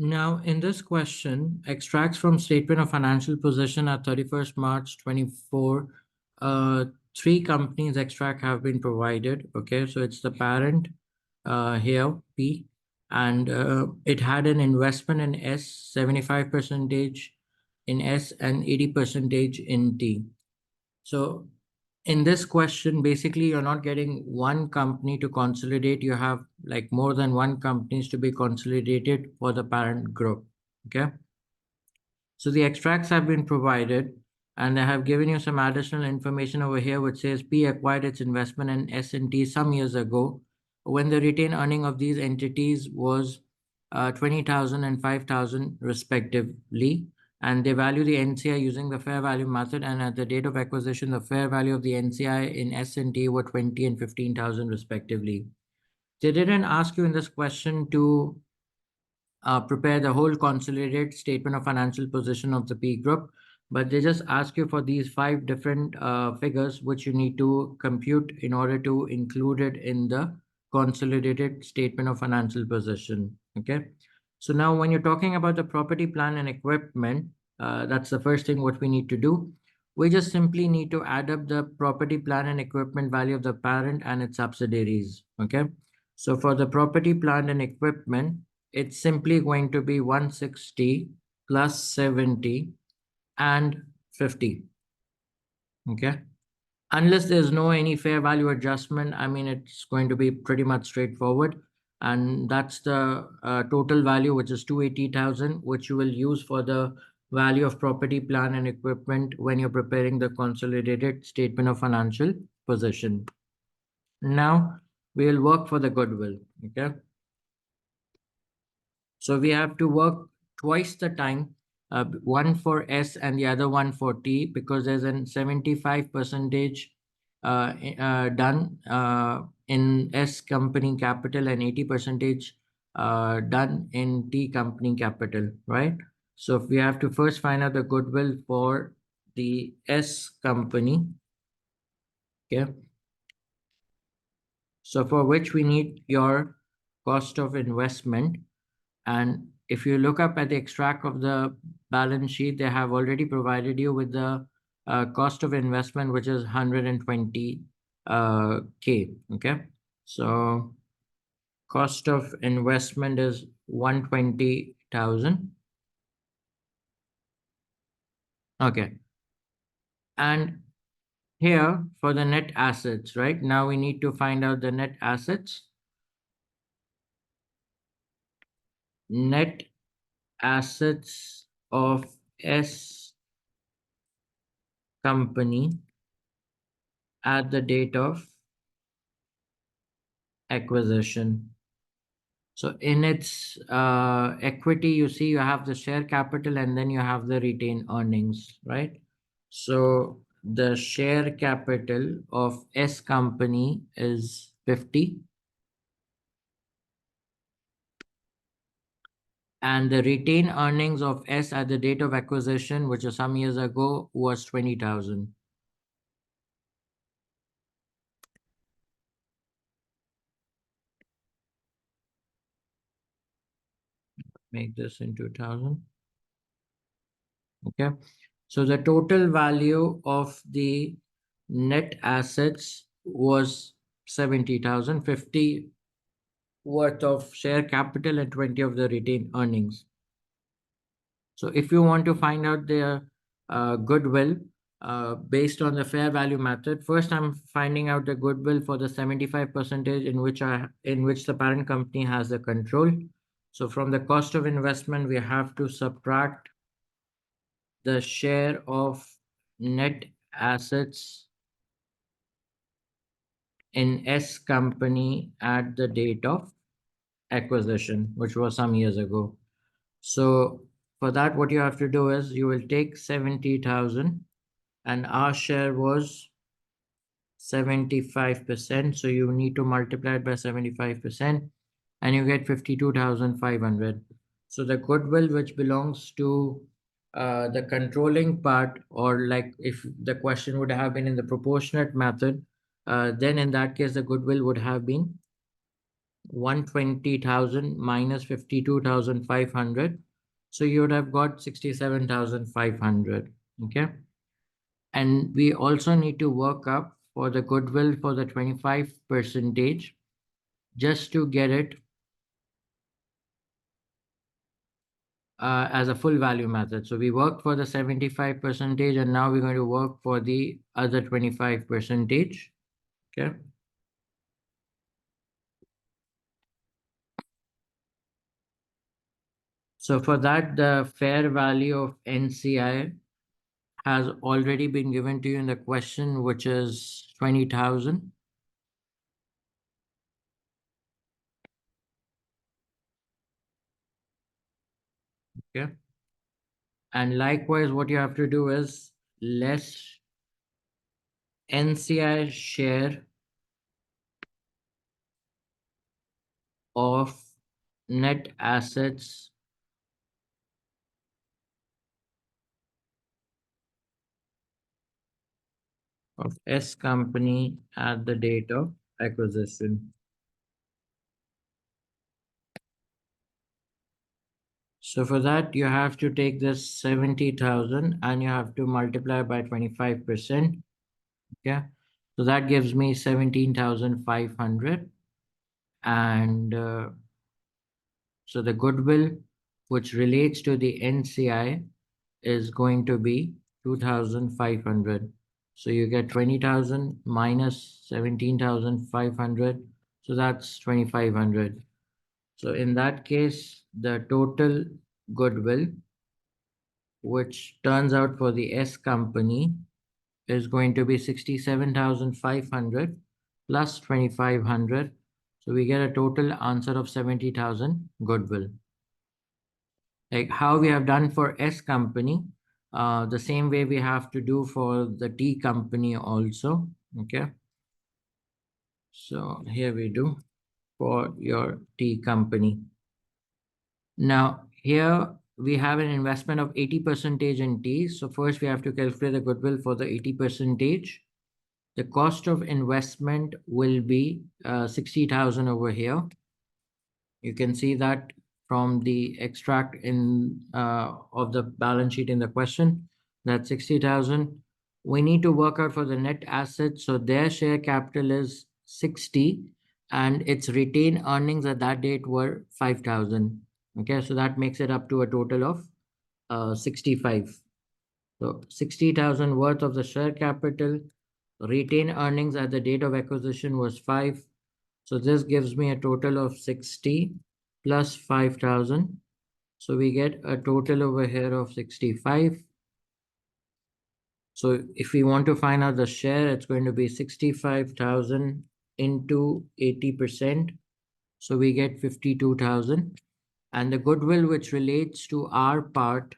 Now, in this question, extracts from statement of financial position at 31st March 24, three companies extract have been provided. Okay, so it's the parent here, P, and it had an investment in S, 75% in S and 80% in T. So in this question, basically, you're not getting one company to consolidate. You have like more than one companies to be consolidated for the parent group. Okay. So the extracts have been provided, and I have given you some additional information over here, which says P acquired its investment in S&T some years ago, when the retained earning of these entities was 20,000 and 5,000 respectively, and they value the NCI using the fair value method, and at the date of acquisition, the fair value of the NCI in S&T were 20 and 15,000 respectively. They didn't ask you in this question to prepare the whole consolidated statement of financial position of the P group, but they just ask you for these five different figures which you need to compute in order to include it in the consolidated statement of financial position. Okay. So now when you're talking about the property, plant and equipment, that's the first thing what we need to do. We just simply need to add up the property, plant and equipment value of the parent and its subsidiaries. Okay. So for the property, plant and equipment, it's simply going to be 160 plus 70 and 50. Okay. Unless there's no any fair value adjustment, I mean, it's going to be pretty much straightforward. And that's the total value, which is 280,000, which you will use for the value of property, plant and equipment when you're preparing the consolidated statement of financial position. Now we will work for the goodwill. Okay. So we have to work twice the time, one for S and the other one for T, because there's a 75% done in S company capital and 80% done in T company capital, right? So if we have to first find out the goodwill for the S company, okay? So for which we need your cost of investment. And if you look up at the extract of the balance sheet, they have already provided you with the cost of investment, which is 120 K. Okay. So cost of investment is 120,000. Okay. And here for the net assets, right? Now we need to find out the net assets. Net assets of S company at the date of acquisition. So in its equity, you see you have the share capital and then you have the retained earnings, right? So the share capital of S company is 50. And the retained earnings of S at the date of acquisition, which was some years ago, was 20,000. Make this into 1,000. Okay. So the total value of the net assets was 70,000, 50 worth of share capital and 20 of the retained earnings. So if you want to find out the goodwill based on the fair value method, first I'm finding out the goodwill for the 75% in which the parent company has the control. So from the cost of investment, we have to subtract the share of net assets in S company at the date of acquisition, which was some years ago. So for that, what you have to do is you will take 70,000 and our share was 75%. So you need to multiply it by 75% and you get 52,500. So the goodwill which belongs to the controlling part, or like if the question would have been in the proportionate method, then in that case, the goodwill would have been 120,000 minus 52,500. So you would have got 67,500. Okay. And we also need to work up for the goodwill for the 25 percentage just to get it as a full value method. So we worked for the 75 percentage and now we're going to work for the other 25 percentage. Okay. So for that, the fair value of NCI has already been given to you in the question, which is 20,000. Okay. And likewise, what you have to do is less NCI share of net assets of S company at the date of acquisition. So for that, you have to take this 70,000 and you have to multiply by 25%. Okay. So that gives me 17,500. And so the goodwill, which relates to the NCI, is going to be 2,500. So you get 20,000 minus 17,500. So that's 2,500. So in that case, the total goodwill, which turns out for the S company, is going to be 67,500 plus 2,500. So we get a total answer of 70,000 goodwill. Like how we have done for S company, the same way we have to do for the T company also. Okay. So here we do for your T company. Now here we have an investment of 80 percentage in T. So first we have to calculate the goodwill for the 80 percentage. The cost of investment will be 60,000 over here. You can see that from the extract in of the balance sheet in the question. That's 60,000. We need to work out for the net assets. So their share capital is 60 and its retained earnings at that date were 5,000. Okay, so that makes it up to a total of 65. So 60,000 worth of the share capital. Retained earnings at the date of acquisition was 5. So this gives me a total of 60 plus 5,000. So we get a total over here of 65. So if we want to find out the share, it's going to be 65,000 into 80%. So we get 52,000. And the goodwill which relates to our part,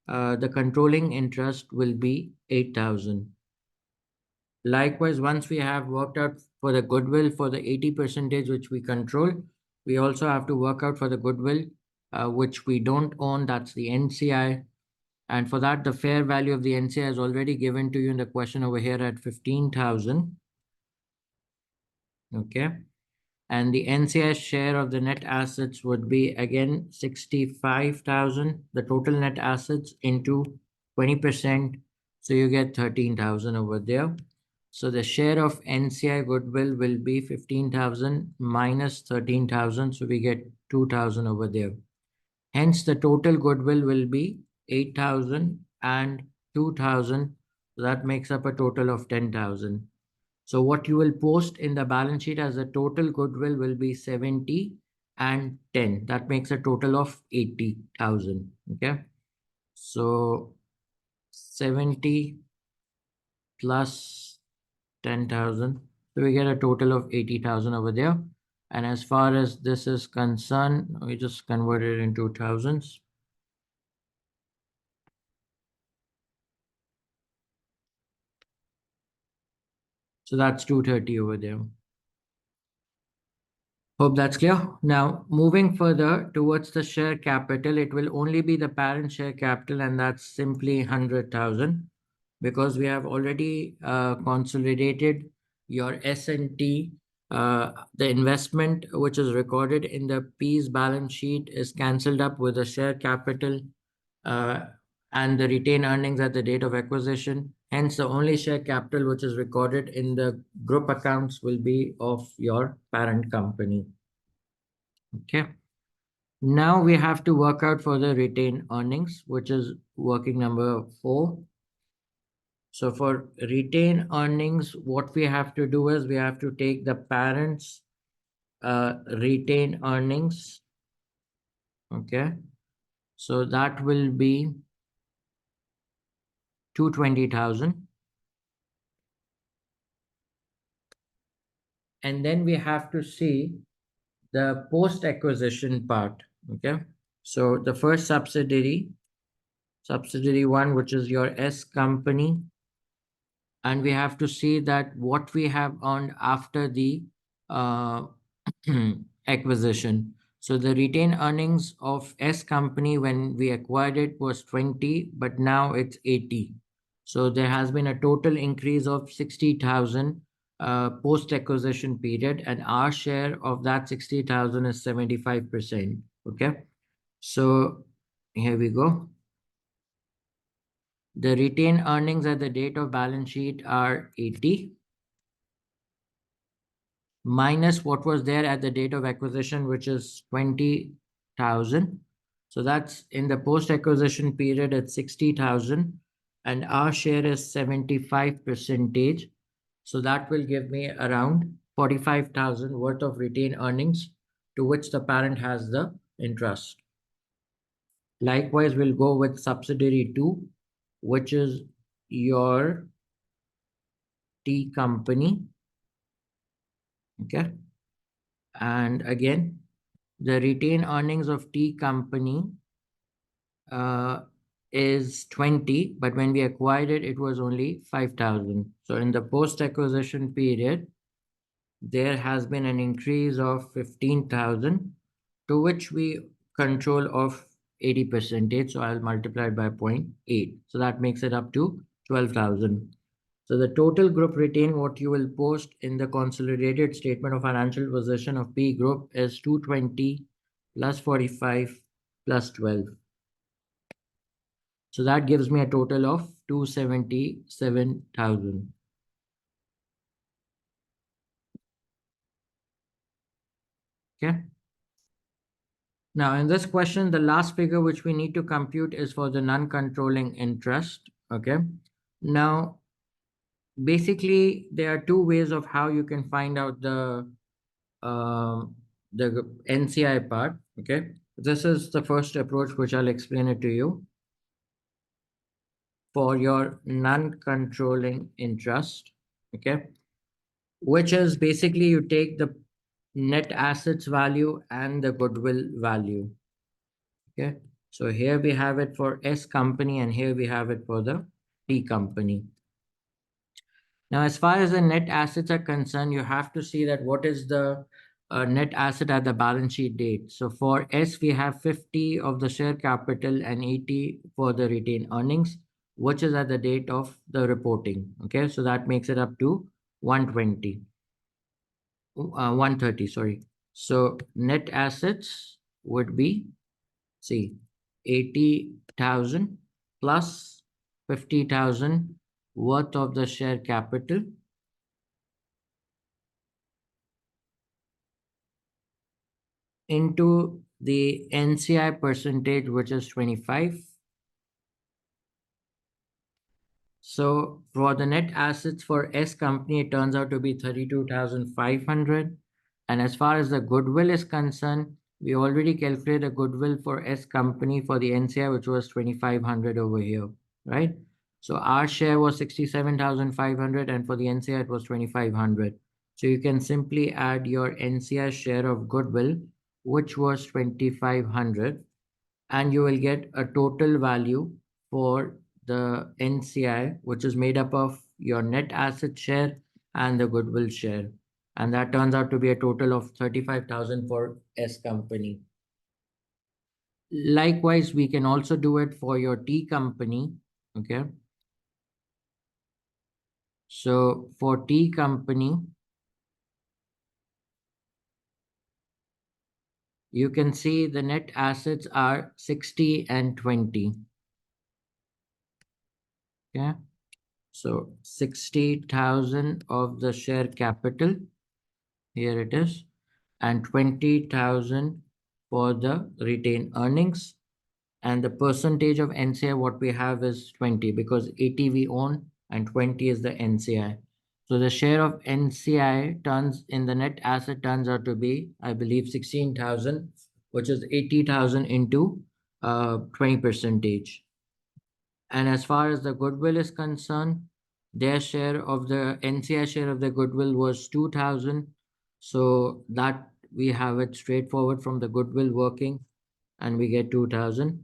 the controlling interest will be 8,000. Likewise, once we have worked out for the goodwill for the 80 percentage which we control, we also have to work out for the goodwill which we don't own, that's the NCI. And for that, the fair value of the NCI is already given to you in the question over here at 15,000. Okay. And the NCI share of the net assets would be again 65,000, the total net assets into 20%. So you get 13,000 over there. So the share of NCI goodwill will be 15,000 minus 13,000. So we get 2,000 over there. Hence, the total goodwill will be 8,000 and 2,000. So that makes up a total of 10,000. So what you will post in the balance sheet as a total goodwill will be 70 and 10. That makes a total of 80,000. Okay. So 70 plus 10,000. So we get a total of 80,000 over there. And as far as this is concerned, we just convert it into thousands. So that's 230 over there. Hope that's clear. Now, moving further towards the share capital, it will only be the parent share capital, and that's simply 100,000 because we have already consolidated your S and T the investment which is recorded in the P's balance sheet is cancelled up with the share capital uh, and the retained earnings at the date of acquisition. Hence, the only share capital which is recorded in the group accounts will be of your parent company. Okay. Now we have to work out for the retained earnings, which is working number 4. So for retained earnings, what we have to do is we have to take the parent's retained earnings. Okay. So that will be 220,000. And then we have to see the post-acquisition part. Okay. So the first subsidiary 1, which is your S company, and we have to see that what we have earned after the uh, acquisition. So the retained earnings of S company when we acquired it was 20, but now it's 80. So there has been a total increase of 60,000 post-acquisition period, and our share of that 60,000 is 75%. Okay. So here we go. The retained earnings at the date of balance sheet are 80 minus what was there at the date of acquisition, which is 20,000. So that's in the post-acquisition period at 60,000, and our share is 75 percentage. So that will give me around 45,000 worth of retained earnings to which the parent has the interest. Likewise, we'll go with subsidiary 2, which is your T company. Okay. And again, the retained earnings of T company uh, is 20, but when we acquired it, it was only 5,000. So in the post-acquisition period, there has been an increase of 15,000, to which we control of 80%. So I'll multiply it by 0.8. So that makes it up to 12,000. So the total group retained, what you will post in the consolidated statement of financial position of P group is 220 plus 45 plus 12. So that gives me a total of 277,000. Okay. Now in this question, the last figure which we need to compute is for the non-controlling interest. Okay. Now, basically, there are two ways of how you can find out um, the NCI part. Okay. This is the first approach which I'll explain it to you. For your non-controlling interest, okay, which is basically you take the net assets value and the goodwill value. Okay. So here we have it for S company and here we have it for the T company. Now, as far as the net assets are concerned, you have to see that what is the net asset at the balance sheet date. So for S, we have 50 of the share capital and 80 for the retained earnings, which is at the date of the reporting. Okay, so that makes it up to 120, 130, sorry. So net assets would be, see, 80,000 plus 50,000 worth of the share capital into the NCI percentage, which is 25. So for the net assets for S company, it turns out to be 32,500. And as far as the goodwill is concerned, we already calculated the goodwill for S company for the NCI, which was 2,500 over here, right? So our share was 67,500 and for the NCI, it was 2,500. So you can simply add your NCI share of goodwill, which was 2,500, and you will get a total value for the NCI, which is made up of your net asset share and the goodwill share. And that turns out to be a total of 35,000 for S company. Likewise, we can also do it for your T company. Okay. So for T company, you can see the net assets are 60 and 20. Okay. So 60,000 of the share capital, here it is, and 20,000 for the retained earnings. And the percentage of NCI, what we have is 20 because 80 we own and 20 is the NCI. So the share of NCI turns in the net asset turns out to be, I believe, 16,000, which is 80,000 into 20 percentage. And as far as the goodwill is concerned, their share of the NCI share of the goodwill was 2,000. So that we have it straightforward from the goodwill working and we get 2,000.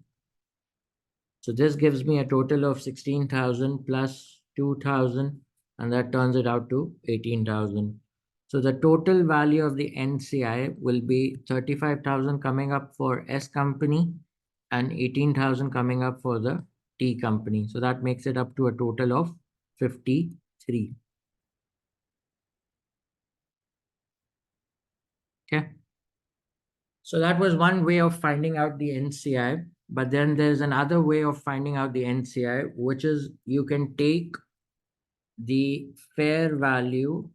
So this gives me a total of 16,000 plus 2,000 and that turns it out to 18,000. So the total value of the NCI will be 35,000 coming up for S company and 18,000 coming up for the T company. So that makes it up to a total of 53. Okay. So that was one way of finding out the NCI. But then there's another way of finding out the NCI, which is you can take the fair value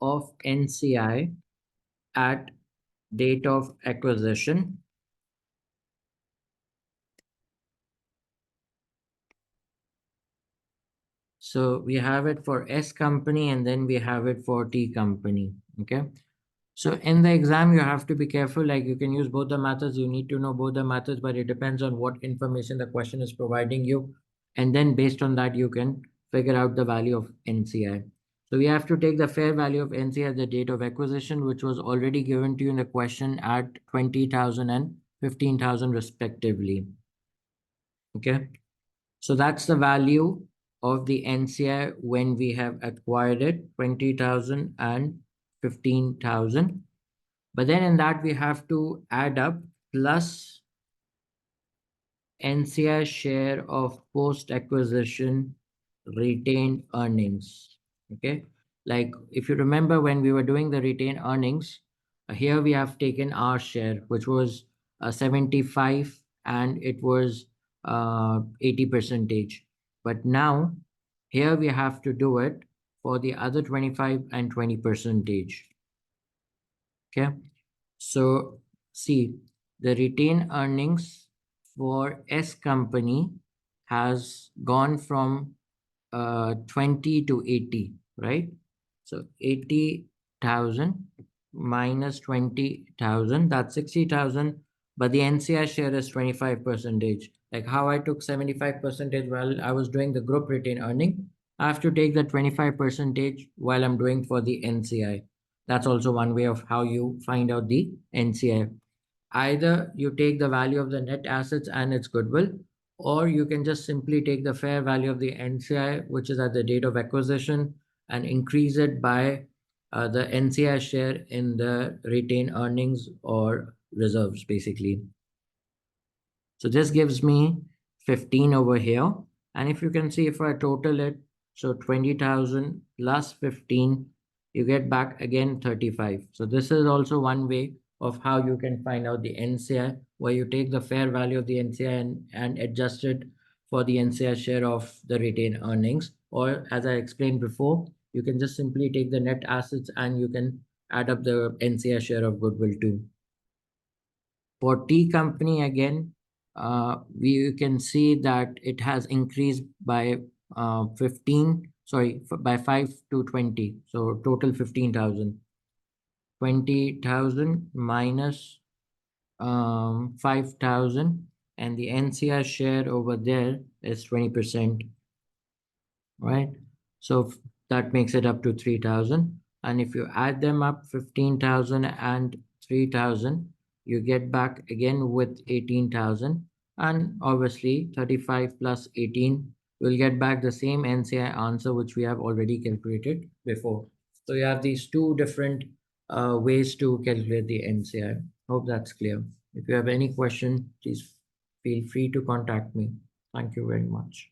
of NCI at date of acquisition. So we have it for S company and then we have it for T company. Okay. So in the exam, you have to be careful. Like you can use both the methods. You need to know both the methods, but it depends on what information the question is providing you. And then based on that, you can figure out the value of NCI. So we have to take the fair value of NCI at the date of acquisition, which was already given to you in the question at 20,000 and 15,000 respectively. Okay. So that's the value of the NCI when we have acquired it, 20,000 and 15,000. But then in that we have to add up plus NCI share of post-acquisition retained earnings. Okay. Like if you remember when we were doing the retained earnings, here we have taken our share, which was 75 and it was 80 percentage. But now here we have to do it for the other 25 and 20 percentage. Okay. So see, the retained earnings for S company has gone from 20 to 80, right? So 80,000 minus 20,000, that's 60,000, but the NCI share is 25 percentage. Like how I took 75 percentage while I was doing the group retained earning, I have to take the 25 percentage while I'm doing for the NCI. That's also one way of how you find out the NCI. Either you take the value of the net assets and its goodwill, or you can just simply take the fair value of the NCI, which is at the date of acquisition, and increase it by the NCI share in the retained earnings or reserves, basically. So this gives me 15 over here. And if you can see, if I total it, so 20,000 plus 15, you get back again 35. So this is also one way of how you can find out the NCI, where you take the fair value of the NCI and adjust it for the NCI share of the retained earnings. Or as I explained before, you can just simply take the net assets and you can add up the NCI share of goodwill too. For T company again, we can see that it has increased by 15, sorry, by 5 to 20. So total 15,000. 20,000 minus 5,000 and the NCI share over there is 20%, right? So that makes it up to 3,000. And if you add them up, 15,000 and 3,000, you get back again with 18,000. And obviously 35 plus 18 will get back the same NCI answer, which we have already calculated before. So you have these two different ways to calculate the NCI. Hope that's clear. If you have any question, please feel free to contact me. Thank you very much.